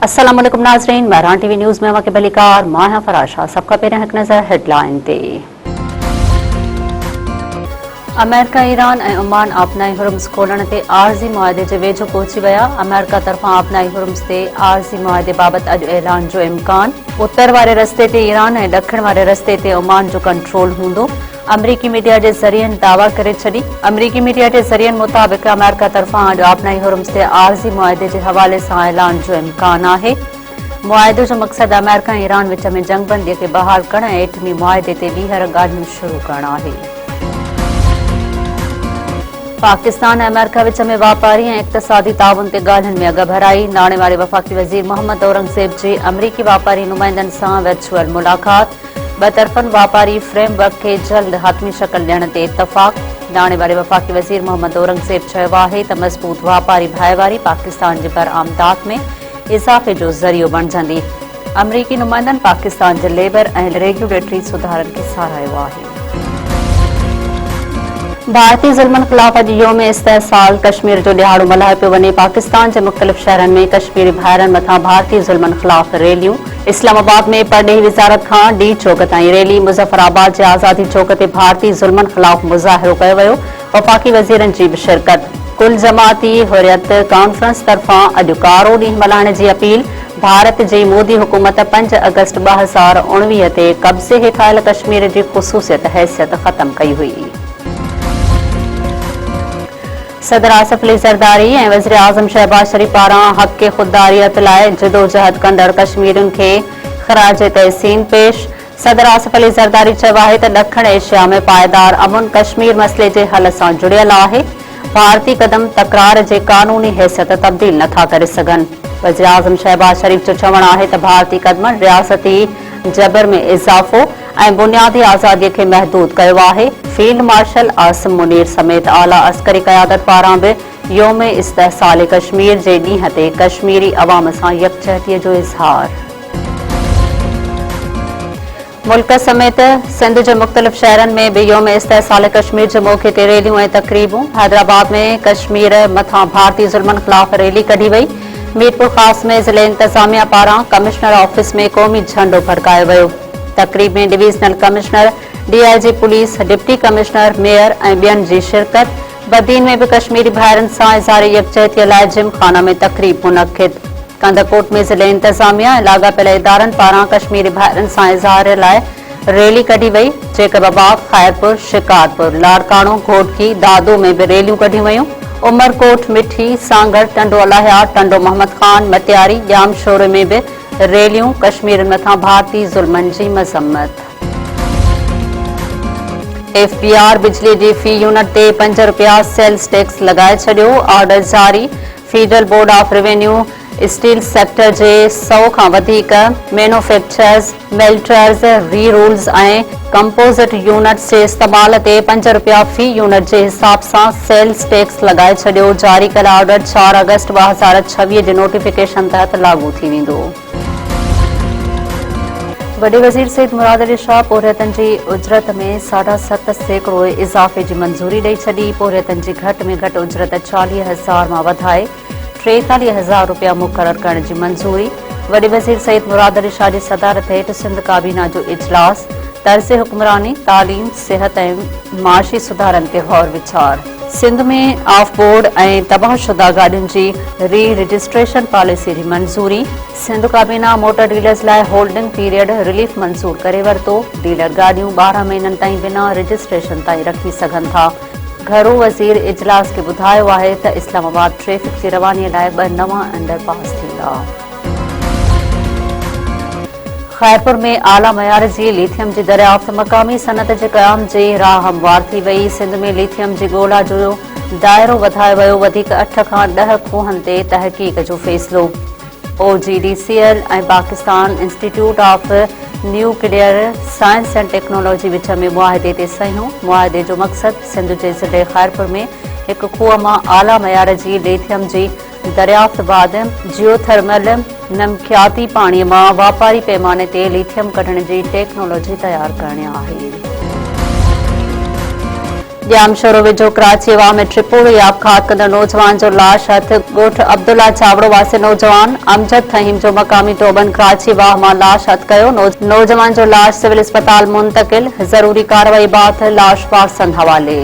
अस्सलाम वालेकुम नाज़रीन, महरान टीवी न्यूज़ में वक़्त बलिकार माया फराशा सबका पहिरियों हिकु नज़र हेडलाइन ते। अमेरिका ईरान ऐं ओमान आबनाई हुरम्स खोलण ते आरज़ी मुआहिदे जे वेझो पहुची विया। अमेरिका तरफ़ां आबनाई हुरम्स ते आरज़ी मुआहिदे बाबति अॼु ऐलान जो इम्कान। उत्तर वारे रस्ते ते ईरान ऐं ॾखण वारे रस्ते ते ओमान जो कंट्रोल हूंदो। अमरीकी मीडिया जे ज़रियनि दावा करे छॾी। अमरीकी मीडिया जे ज़रियनि मुताबिक़ अमेरिका तरफ़ां अॼु आबनाई हुरम्स ते आरज़ी मुआहिदे जे हवाले सां ऐलान जो इम्कान आहे। मुआहिदे जो मक़सदु अमेरिका ऐं ईरान विच में जंगबंदीअ खे बहाल करणु ऐं एटमी मुआहिदे ते ॿीहर ॻाल्हियूं शुरू करणु आहे। पाकिस्तान ऐं अमेरिका विच में वापारी ऐं इक़्तिसादी ताउन ते ॻाल्हियुनि में अॻ भराई। नाणे वारे वफ़ाक़ी वज़ीर मोहम्मद औरंगज़ेब जी अमरीकी वापारी नुमाइंदनि सां वर्चुअल मुलाक़ात। ॿ तरफ़नि वापारी फ्रेमवर्क खे जल्द हतमी शक्ल ॾियण ते इतफ़ाक़। नाणे वारे वफ़ाक़ी वज़ीर मोहम्मद औरंगज़ेब चयो आहे त मज़बूत वापारी भाईवारी पाकिस्तान जे बरआमदात में इज़ाफ़े जो ज़रियो बणिजंदी। अमरीकी नुमाइंदनि पाकिस्तान जे लेबर ऐं रेगुलेटरी सुधारनि खे साराहियो आहे। भारतीय ज़ुल्मनि ख़िलाफ़ अॼु योम इस्तेहसाल कश्मीर जो ॾियारो मल्हायो पियो वञे। पाकिस्तान जे मुख़्तलिफ़ शहरनि में कश्मीरी भाइरनि मथां भारतीय ज़ुल्मनि ख़िलाफ़ रैलियूं। इस्लामाबाद में परॾेही वज़ारत खां डी चौक ताईं रैली। मुज़फ़राबाद जे आज़ादी चौक ते भारतीय ज़ुल्मनि ख़िलाफ़ मुज़ाहिरो कयो वियो। वफ़ाक़ी वज़ीरनि जी बि शिरकत। कुल जमाती हुरियत कॉन्फ्रेंस तरफ़ां अॼु कारो ॾींहुं मल्हाइण जी अपील। भारत जी मोदी हुकूमत 5 अगस्त 2019 ते कब्ज़े हेठि आयल कश्मीर जी ख़ुसूसियत हैसियत ख़त्म कई हुई। सदर आसिफ अली ज़रदारी ऐं वज़ीर आज़म शहबाज शरीफ़ पारां हक़ ख़ुददारियत लाइ जदोजहद कंदड़ कश्मीरियुनि खे ख़राज तहसीन पेश। सदर आसिफ अली ज़रदारी चयो आहे त ॾखण एशिया में पायदार अमन कश्मीर मसइले जे हल सां जुड़ियल आहे। भारतीय क़दम तकरार जे क़ानूनी हैसियत तब्दील नथा करे सघनि। वज़ीर आज़म शहबाज शरीफ़ जो चवणु आहे त भारतीय क़दमनि रियासती जबर में इज़ाफ़ो ऐं बुनियादी आज़ादीअ खे महदूद कयो आहे। फील्ड मार्शल आसिम मुनीर समेत आला अस्करी क़यादत पारां बि योम इस्तेहसाल कश्मीर जे ॾींहं ते कश्मीरी अवाम सां यकजहतीअ जो इज़हार। मुल्क समेत सिंध जे मुख़्तलिफ़ शहरनि में बि योम इस्तेहसाल कश्मीर जे मौक़े ते रैलियूं ऐं तक़रीबूं। हैदराबाद में कश्मीर मथां भारतीय ज़ुल्मनि ख़िलाफ़ रैली कढी वई। मीरपुर ख़ास में ज़िले इंतज़ामिया पारां कमिश्नर ऑफिस में क़ौमी झंडो फरकायो वियो। तक़रीब में divisional commissioner, DIG police, deputy commissioner, mayor ऐं ॿियनि जी शिरकत। बदीन में बि कश्मीरी भाइरनि सां इज़हार यकजहतीअ लाइ जिमखाना में तक़रीब मुनक़िद। कंदकोट में ज़िले इंतज़ामिया ऐं लाॻापियल इदारनि पारां कश्मीरी भाइरनि सां इज़हार लाइ रैली कढी वई। जेकबाबाद, ख़ैरपुर, शिकारपुर, लाड़काणो, घोटकी, दादो में बि रैलियूं कढियूं वयूं। उमरकोट, मिठी, सांगर, टंडो अलाहिया, टंडो मोहम्मद खान, मतियारी, जाम शोरे में बि रैलियूं। कश्मीर मथां भारतीय ज़ुल्मनि जी मज़म्मत। FBR बिजली जी फी यूनिट ते ₹5 सेल्स टैक्स लॻाए छॾियो। ऑर्डर जारी। Federal board of revenue steel sector जे 100 खां वधीक मैन्युफैक्चरर्स, मेल्टर्स, री रूल्स ऐं कंपोजिट यूनिट्स जे इस्तेमाल ते ₹5 फी यूनिट जे हिसाब सां सेल्स टैक्स लॻाए छॾियो। जारी कयल ऑर्डर 4 अगस्त 2026 जे नोटिफिकेशन तहत लागू थी वेंदो। वॾे वज़ीर सईद मुराद अली शाह पोरियतनि जी उजरत में 7.5% इज़ाफ़े जी मंज़ूरी ॾेई छॾी। पोरियतनि जी घटि में घटि उजरत 40,000 मां वधाए 43,000 रुपया मुक़रर करण जी मंज़ूरी। वॾे वज़ीर सईद मुराद अली शाह जी सदारत हेठि सिंध काबीना जो इजलास। तर्ज़ हुक्मरानी, तालीम, सिहत ऐं माशी सुधारनि ते गौर वीचार। सिंध में ऑफ बोर्ड ऐं तबाहशुदा गाॾियुनि जी री रजिस्ट्रेशन पॉलिसी जी मंज़ूरी। सिंध काबीना मोटर डीलर्स लाइ होल्डिंग पीरियड रिलीफ मंज़ूर करे वरितो। डीलर गाॾियूं 12 महीननि ताईं बिना रजिस्ट्रेशन ताईं रखी सघनि था। घरू वज़ीर इजलास खे ॿुधायो आहे त इस्लामाबाद ट्रैफ़िक जी रवानीअ लाइ 2 नवां अंडरपास थींदा। ख़ैरपुर में आला मयार जी लिथियम जी दरियाफ़्त। मक़ामी सनत जे क़याम जी राह हमवार थी वई। सिंध में लिथियम जी ॻोल्हा जो दाइरो वधायो वियो। वधीक 8 खां 10 खूहनि ते तहक़ीक़ जो फ़ैसिलो। OGDCL ऐं Pakistan institute of nuclear science and technology which में मुआहिदे ते सहियूं। मुआहिदे जो मक़सदु सिंध जे ज़िले ख़ैरपुर में हिकु खूह मां आला मयार जी लिथियम जी दरियाफ़्त बादि जियोथर्मल नमकियाती पाणीअ मां वापारी पैमाने ते लिथियम कढण जी टेक्नोलॉजी तयारु करणी आहे। जाम शोरो विझो कराची वाह में ट्रिपोड़ी आपघात कंदड़ नौजवान जो लाश हथ गोठ अब्दुल्ला चावड़ो वासे नौजवान अमजद फहीम जो मकामी टोबन कराची वाह मां लाश हथ कयो नौजवान जो लाश सिविल अस्पताल मुंतकिल जरूरी कार्रवाई बाद लाश वारसन हवाले।